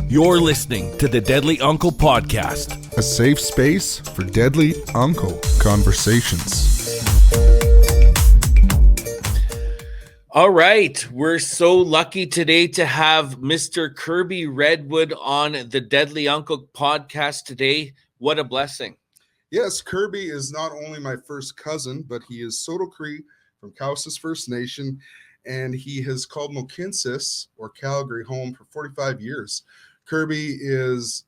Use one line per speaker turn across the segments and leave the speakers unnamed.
You're listening to the Deadly Uncle Podcast,
a safe space for deadly uncle conversations.
All right, we're so lucky today to have Mr. Kirby Redwood on the Deadly Uncle Podcast today. What a blessing.
Yes, Kirby is not only my first cousin, but he is Saulteaux-Cree from Moh'Kinsstis First Nation, and he has called Moh'Kinsstis, or Calgary, home for 45 years. Kirby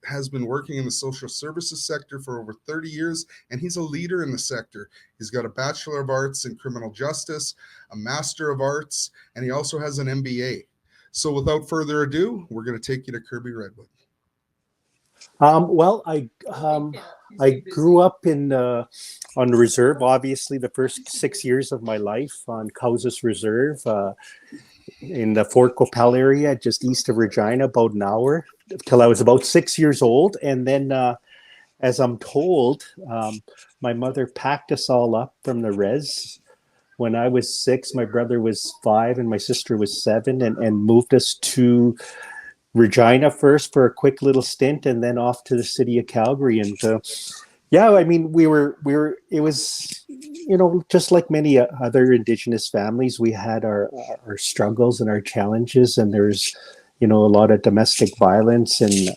has been working in the social services sector for over 30 years, and he's a leader in the sector. He's got a Bachelor of Arts in Criminal Justice, a Master of Arts, and he also has an MBA. So without further ado, we're going to take you to Kirby Redwood.
I grew up on the reserve, obviously, the first 6 years of my life on Moh'Kinsstis Reserve in the Fort Qu'Appelle area, just east of Regina, about an hour, till I was about 6 years old. And then, as I'm told, my mother packed us all up from the res. When I was 6, my brother was 5, and my sister was 7, and moved us to Regina first for a quick little stint, and then off to the city of Calgary. And it was, just like many other Indigenous families, we had our struggles and our challenges, and there's, a lot of domestic violence and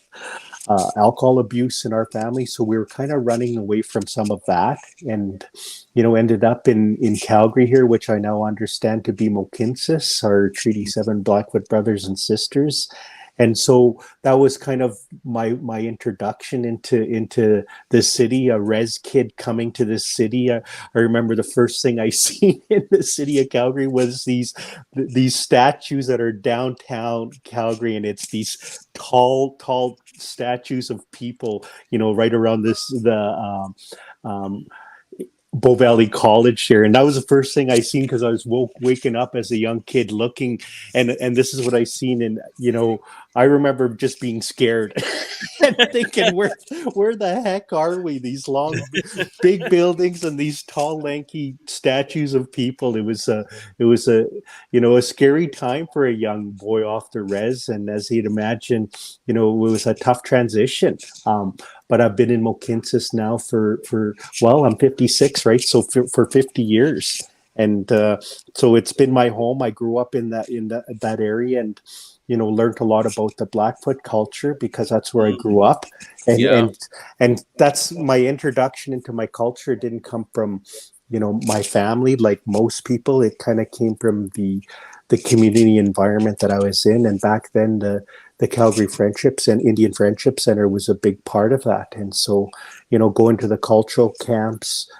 alcohol abuse in our family. So we were kind of running away from some of that, and, ended up in Calgary here, which I now understand to be Moh'Kinsstis, our Treaty 7 Blackfoot brothers and sisters. And so that was kind of my introduction into the city, a res kid coming to the city. I remember the first thing I seen in the city of Calgary was these statues that are downtown Calgary, and it's these tall statues of people, right around Bow Valley College here. And that was the first thing I seen, because I was waking up as a young kid looking, and this is what I seen. And, I remember just being scared and thinking, where the heck are we? These long, big buildings and these tall, lanky statues of people. It was a scary time for a young boy off the res. And as you'd imagine, it was a tough transition. But I've been in Moh'Kinsstis now for I'm 56, right? So for 50 years. And so it's been my home. I grew up in that area, and learned a lot about the Blackfoot culture, because that's where I grew up. And that's my introduction into my culture. Didn't come from my family like most people. It kind of came from the community environment that I was in. And back then the Calgary Friendships and Indian Friendship Center was a big part of that. And so, going to the cultural camps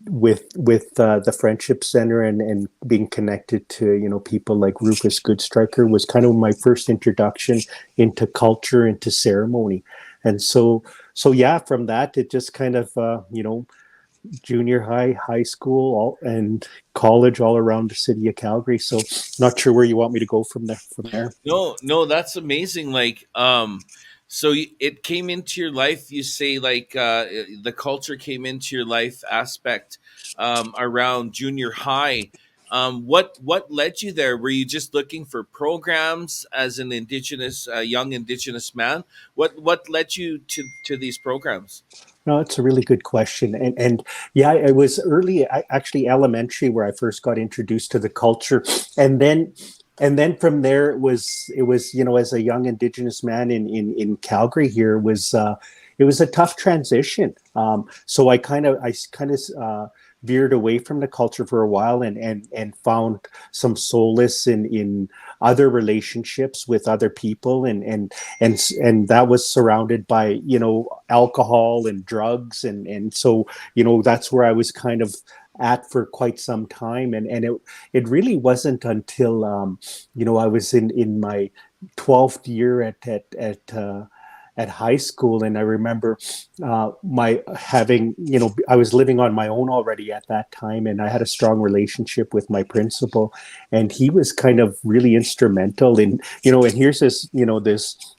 with the Friendship Center and being connected to, people like Rufus Goodstriker was kind of my first introduction into culture, into ceremony. And so from that, it just kind of, junior high school, and college all around the city of Calgary. So not sure where you want me to go from there.
No, that's amazing. So it came into your life, you say, the culture came into your life aspect around junior high. What led you there? Were you just looking for programs as an young Indigenous man? What led you to these programs?
No, it's a really good question. And yeah, it was actually elementary, where I first got introduced to the culture. And then from there, it was as a young Indigenous man in Calgary here, it was a tough transition. So I kind of veered away from the culture for a while, and found some solace in other relationships with other people, and that was surrounded by alcohol and drugs, and so that's where I was kind of at for quite some time, and it really wasn't until I was in my 12th year at high school, and I remember I was living on my own already at that time, and I had a strong relationship with my principal, and he was kind of really instrumental in and here's this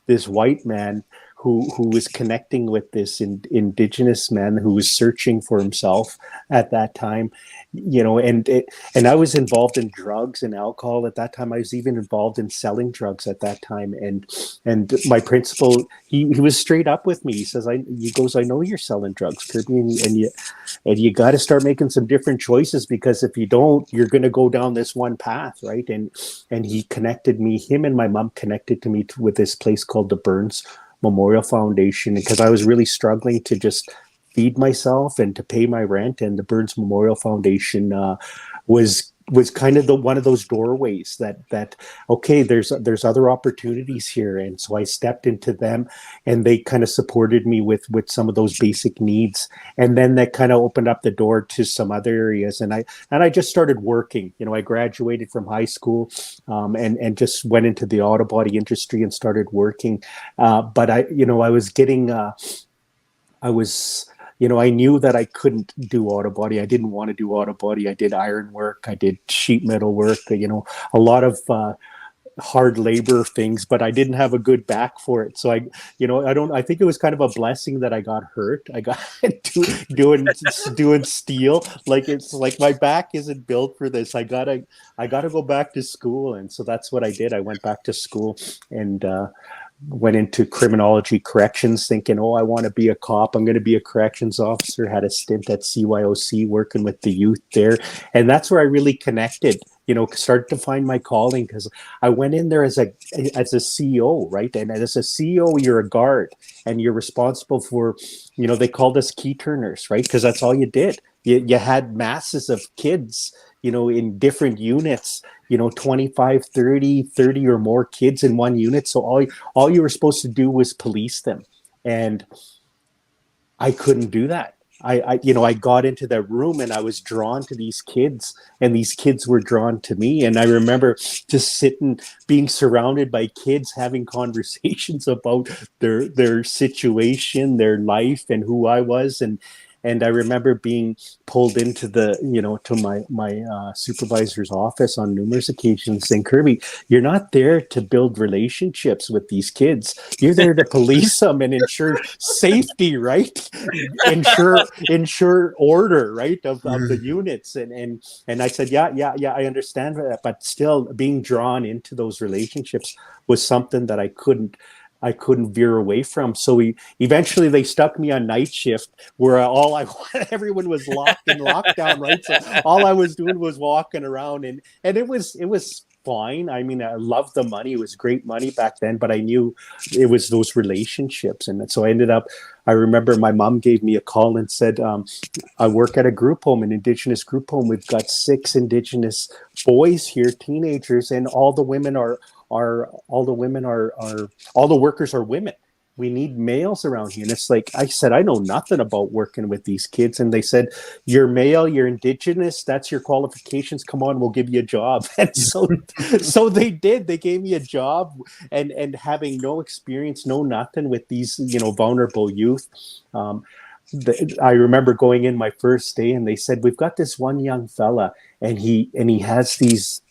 this white man who was connecting with this indigenous man who was searching for himself at that time, and I was involved in drugs and alcohol at that time. I was even involved in selling drugs at that time, and my principal, he was straight up with me. He says, he goes, I know you're selling drugs, Kirby, and you got to start making some different choices, because if you don't, you're going to go down this one path, right? And he connected me, him and my mom connected to me with this place called the Burns Memorial Foundation, because I was really struggling to just feed myself and to pay my rent. And the Burns Memorial Foundation was kind of one of those doorways that okay, there's other opportunities here. And so I stepped into them, and they kind of supported me with some of those basic needs. And then that kind of opened up the door to some other areas. And I just started working. I graduated from high school, and just went into the auto body industry and started working. But I was getting, I knew that I couldn't do auto body. I didn't want to do auto body. I did iron work. I did sheet metal work, a lot of hard labor things, but I didn't have a good back for it. So I think it was kind of a blessing that I got hurt. I got doing steel. It's like my back isn't built for this. I gotta go back to school. And so that's what I did. I went back to school and, went into criminology corrections thinking, I want to be a cop. I'm going to be a corrections officer. Had a stint at CYOC working with the youth there. And that's where I really connected, started to find my calling, because I went in there as a CEO, right? And as a CEO, you're a guard and you're responsible for, they called us key turners, right? Because that's all you did. You had masses of kids, in different units, 25, 30 or more kids in one unit. So all you were supposed to do was police them. And I couldn't do that. I got into that room and I was drawn to these kids, and these kids were drawn to me. And I remember just sitting, being surrounded by kids, having conversations about their situation, their life, and who I was. And I remember being pulled into to my supervisor's office on numerous occasions saying, Kirby, you're not there to build relationships with these kids. You're there to police them and ensure safety, right? ensure order, right? Of the units. And I said, yeah, I understand that. But still, being drawn into those relationships was something that I couldn't veer away from. So eventually they stuck me on night shift, where everyone was locked in lockdown, right? So all I was doing was walking around, and it was fine. I mean, I loved the money. It was great money back then, but I knew it was those relationships. And so I remember my mom gave me a call and said, I work at a group home, an Indigenous group home. We've got 6 Indigenous boys here, teenagers, and all the workers are women. We need males around here. And it's like, I said, I know nothing about working with these kids. And they said, you're male, you're Indigenous, that's your qualifications. Come on, we'll give you a job. And so they did. They gave me a job, and having no experience, no nothing with these, vulnerable youth. I remember going in my first day, and they said, we've got this one young fella, and he has these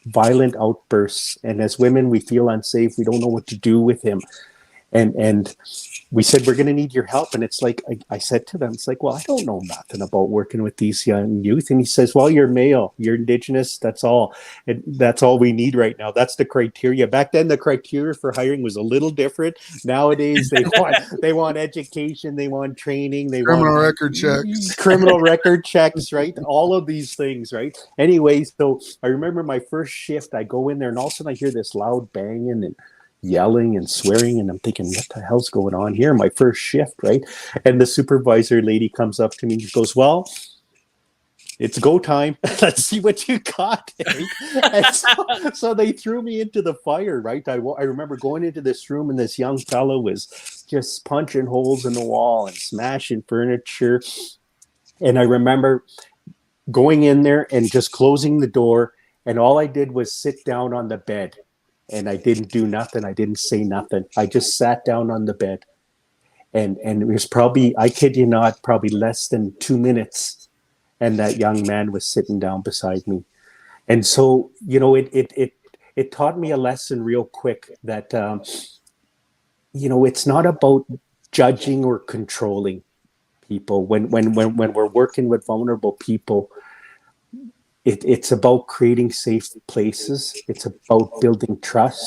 violent outbursts, and as women we feel unsafe. We don't know what to do with him, and we said, we're going to need your help. And it's like, I said to them, it's like, well, I don't know nothing about working with these young youth. And he says, well, you're male, you're Indigenous, that's all. And that's all we need right now. That's the criteria. Back then, the criteria for hiring was a little different. Nowadays, they want education, they want training, they
criminal
want
record
checks, right? All of these things, right? Anyway, so I remember my first shift, I go in there, and all of a sudden I hear this loud banging and yelling and swearing, and I'm thinking, what the hell's going on here? My first shift, right? And the supervisor lady comes up to me and she goes, well, it's go time. Let's see what you got. And so they threw me into the fire, right? I remember going into this room, and this young fellow was just punching holes in the wall and smashing furniture. And I remember going in there and just closing the door, and all I did was sit down on the bed. And I didn't do nothing. I didn't say nothing. I just sat down on the bed. And it was probably, I kid you not, probably less than 2 minutes. And that young man was sitting down beside me. And so, it taught me a lesson real quick that, it's not about judging or controlling people. When we're working with vulnerable people, it's about creating safe places. It's about building trust.